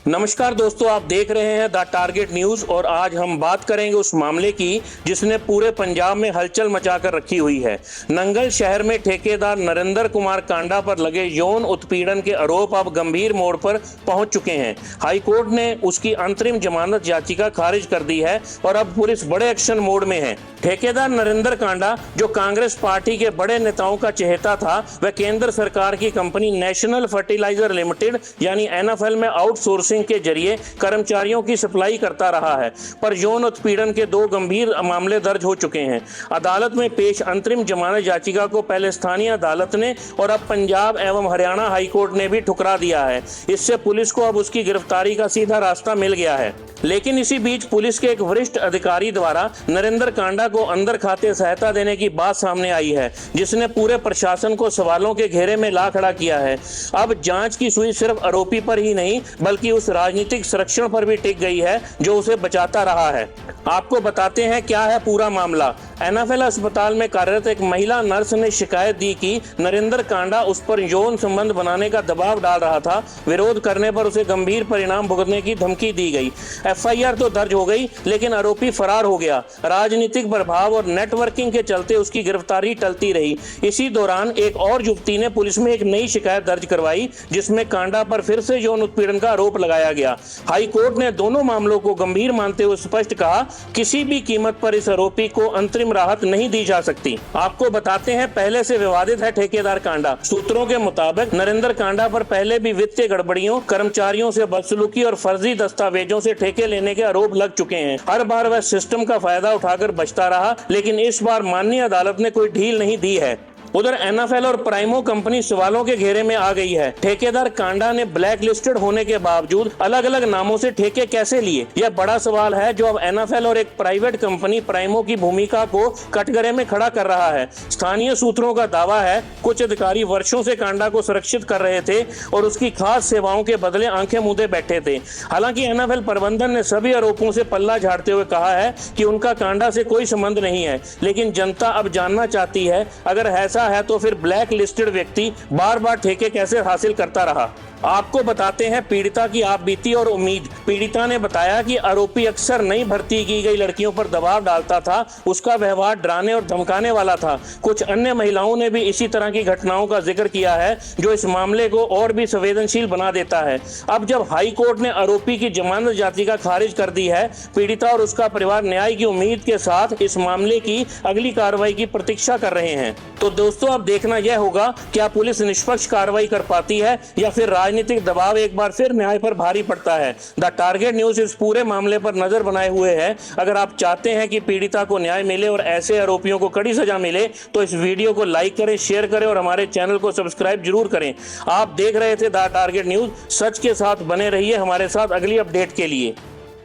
नमस्कार दोस्तों, आप देख रहे हैं द टारगेट न्यूज और आज हम बात करेंगे उस मामले की जिसने पूरे पंजाब में हलचल मचाकर रखी हुई है। नंगल शहर में ठेकेदार नरेंद्र कुमार कांडा पर लगे यौन उत्पीड़न के आरोप अब गंभीर मोड़ पर पहुंच चुके हैं। हाईकोर्ट ने उसकी अंतरिम जमानत याचिका खारिज कर दी है और अब पुलिस बड़े एक्शन मोड में है। ठेकेदार नरेंद्र कांडा, जो कांग्रेस पार्टी के बड़े नेताओं का चहेता था, वह केंद्र सरकार की कंपनी नेशनल फर्टिलाइजर लिमिटेड यानी एनएफएल में आउटसोर्सिंग के जरिए कर्मचारियों की सप्लाई करता रहा है। पर यौन उत्पीड़न के 2 गंभीर मामले दर्ज हो चुके हैं। अदालत में पेश अंतरिम जमानत याचिका को पहले स्थानीय अदालत ने और अब पंजाब एवं हरियाणा हाईकोर्ट ने भी ठुकरा दिया है। इससे पुलिस को अब उसकी गिरफ्तारी का सीधा रास्ता मिल गया है। लेकिन इसी बीच पुलिस के एक वरिष्ठ अधिकारी द्वारा नरेंद्र कांडा को अंदर खाते सहायता देने की बात सामने आई है, जिसने पूरे प्रशासन को सवालों के घेरे में ला खड़ा किया है। अब जांच की सुई सिर्फ आरोपी पर ही नहीं बल्कि उस राजनीतिक संरक्षण पर भी टिक गई है जो उसे बचाता रहा है। आपको बताते हैं क्या है पूरा मामला। एनएफएल अस्पताल में कार्यरत एक महिला नर्स ने शिकायत दी कि नरेंद्र कांडा उस पर यौन संबंध बनाने का दबाव डाल रहा था। विरोध करने पर उसे गंभीर परिणाम भुगतने की धमकी दी गई। एफआईआर तो दर्ज हो गई, लेकिन आरोपी फरार हो गया। राजनीतिक प्रभाव और नेटवर्किंग के चलते उसकी गिरफ्तारी टलती रही। इसी दौरान एक और युवती ने पुलिस में एक नई शिकायत दर्ज करवाई, जिसमें कांडा पर फिर से यौन उत्पीड़न का आरोप लगाया गया। हाईकोर्ट ने दोनों मामलों को गंभीर मानते हुए स्पष्ट कहा, किसी भी कीमत पर इस आरोपी को अंतरिम राहत नहीं दी जा सकती। आपको बताते हैं, पहले से विवादित है ठेकेदार कांडा। सूत्रों के मुताबिक नरेंद्र कांडा पर पहले भी वित्तीय गड़बड़ियों, कर्मचारियों से बदसलूकी और फर्जी दस्तावेजों से ठेके लेने के आरोप लग चुके हैं। हर बार वह सिस्टम का फायदा उठाकर बचता रहा, लेकिन इस बार माननीय अदालत ने कोई ढील नहीं दी है। उधर एनएफएल और प्राइमो कंपनी सवालों के घेरे में आ गई है। ठेकेदार कांडा ने ब्लैक लिस्टेड होने के बावजूद अलग अलग नामों से ठेके कैसे लिए, यह बड़ा सवाल है जो अब एनएफएल और एक प्राइवेट कंपनी प्राइमो की भूमिका को कटघरे में खड़ा कर रहा है। स्थानीय सूत्रों का दावा है कुछ अधिकारी वर्षों से कांडा को सुरक्षित कर रहे थे और उसकी खास सेवाओं के बदले आंखें मूंदे बैठे थे। हालांकि एनएफएल प्रबंधन ने सभी आरोपों से पल्ला झाड़ते हुए कहा है कि उनका कांडा से कोई संबंध नहीं है। लेकिन जनता अब जानना चाहती है, अगर ऐसा है तो फिर ब्लैक लिस्टेड व्यक्ति बार बार ठेके कैसे हासिल करता रहा। आपको बताते हैं पीड़िता की आपबीती और उम्मीद। पीड़िता ने बताया कि आरोपी अक्सर नई भर्ती की गई लड़कियों पर दबाव डालता था। उसका व्यवहार डराने और धमकाने वाला था। कुछ अन्य महिलाओं ने भी इसी तरह की घटनाओं का जिक्र किया है, जो इस मामले को और भी संवेदनशील बना देता है। अब जब हाई कोर्ट ने आरोपी की जमानत याचिका खारिज कर दी है, पीड़िता और उसका परिवार न्याय की उम्मीद के साथ इस मामले की अगली कार्रवाई की प्रतीक्षा कर रहे हैं। तो दोस्तों, अब देखना यह होगा क्या पुलिस निष्पक्ष कार्रवाई कर पाती है या फिर राजनीतिक दबाव एक बार फिर न्याय पर भारी पड़ता है। द टारगेट न्यूज इस पूरे मामले पर नजर बनाए हुए है। अगर आप चाहते हैं कि पीड़िता को न्याय मिले और ऐसे आरोपियों को कड़ी सजा मिले तो इस वीडियो को लाइक करें, शेयर करें और हमारे चैनल को सब्सक्राइब जरूर करें। आप देख रहे थे द टारगेट न्यूज। सच के साथ बने रहिए हमारे साथ अगली अपडेट के लिए।